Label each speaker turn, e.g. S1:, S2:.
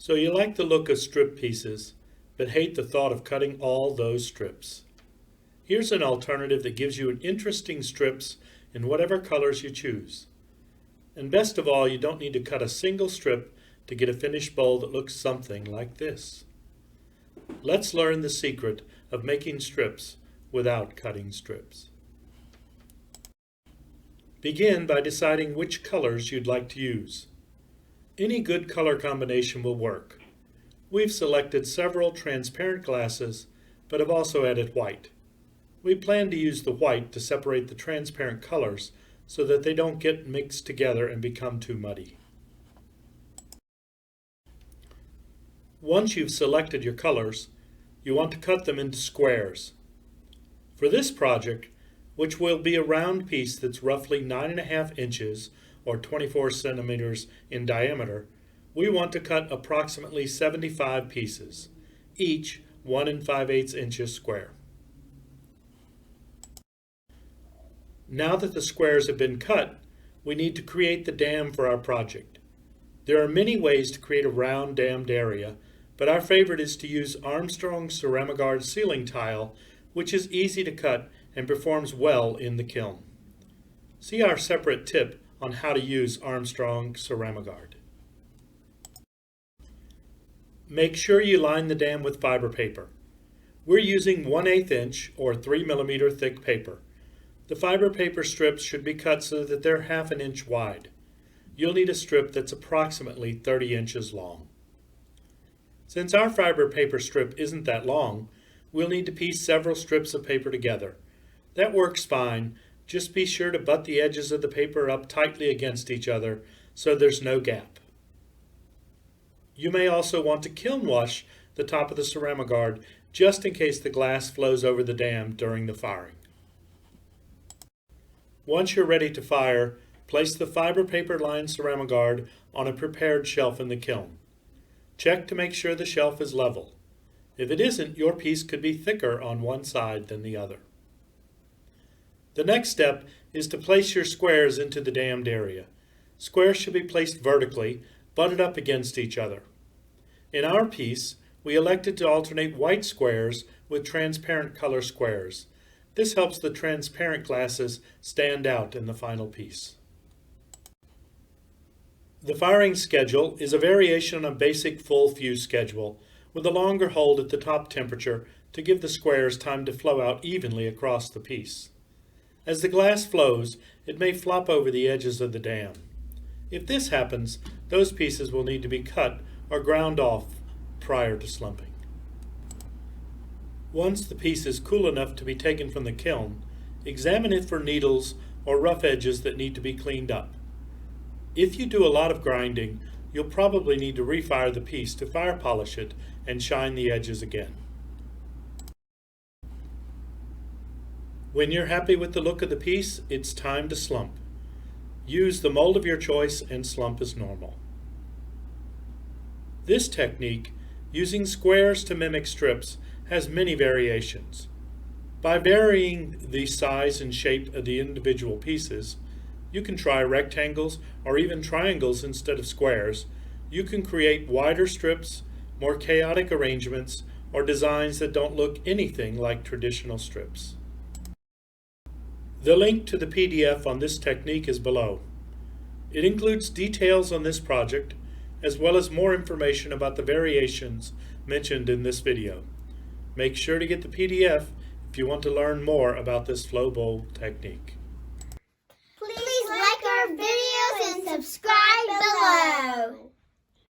S1: So you like the look of strip pieces, but hate the thought of cutting all those strips. Here's an alternative that gives you interesting strips in whatever colors you choose. And best of all, you don't need to cut a single strip to get a finished bowl that looks something like this. Let's learn the secret of making strips without cutting strips. Begin by deciding which colors you'd like to use. Any good color combination will work. We've selected several transparent glasses, but have also added white. We plan to use the white to separate the transparent colors so that they don't get mixed together and become too muddy. Once you've selected your colors, you want to cut them into squares. For this project, which will be a round piece that's roughly 9.5 inches or 24 centimeters in diameter, we want to cut approximately 75 pieces, each 1 5/8 inches square. Now that the squares have been cut, we need to create the dam for our project. There are many ways to create a round dammed area, but our favorite is to use Armstrong Ceramagard ceiling tile, which is easy to cut and performs well in the kiln. See our separate tip on how to use Armstrong Ceramagard. Make sure you line the dam with fiber paper. We're using 1/8 inch or 3 millimeter thick paper. The fiber paper strips should be cut so that they're 1/2 inch wide. You'll need a strip that's approximately 30 inches long. Since our fiber paper strip isn't that long, we'll need to piece several strips of paper together. That works fine. Just be sure to butt the edges of the paper up tightly against each other so there's no gap. You may also want to kiln wash the top of the Ceramagard just in case the glass flows over the dam during the firing. Once you're ready to fire, place the fiber paper lined Ceramagard on a prepared shelf in the kiln. Check to make sure the shelf is level. If it isn't, your piece could be thicker on one side than the other. The next step is to place your squares into the dammed area. Squares should be placed vertically, butted up against each other. In our piece, we elected to alternate white squares with transparent color squares. This helps the transparent glasses stand out in the final piece. The firing schedule is a variation on a basic full fuse schedule with a longer hold at the top temperature to give the squares time to flow out evenly across the piece. As the glass flows, it may flop over the edges of the dam. If this happens, those pieces will need to be cut or ground off prior to slumping. Once the piece is cool enough to be taken from the kiln, examine it for needles or rough edges that need to be cleaned up. If you do a lot of grinding, you'll probably need to refire the piece to fire polish it and shine the edges again. When you're happy with the look of the piece, it's time to slump. Use the mold of your choice and slump as normal. This technique, using squares to mimic strips, has many variations. By varying the size and shape of the individual pieces, you can try rectangles or even triangles instead of squares. You can create wider strips, more chaotic arrangements, or designs that don't look anything like traditional strips. The link to the PDF on this technique is below. It includes details on this project, as well as more information about the variations mentioned in this video. Make sure to get the PDF if you want to learn more about this flow bowl technique.
S2: Please like our videos and subscribe.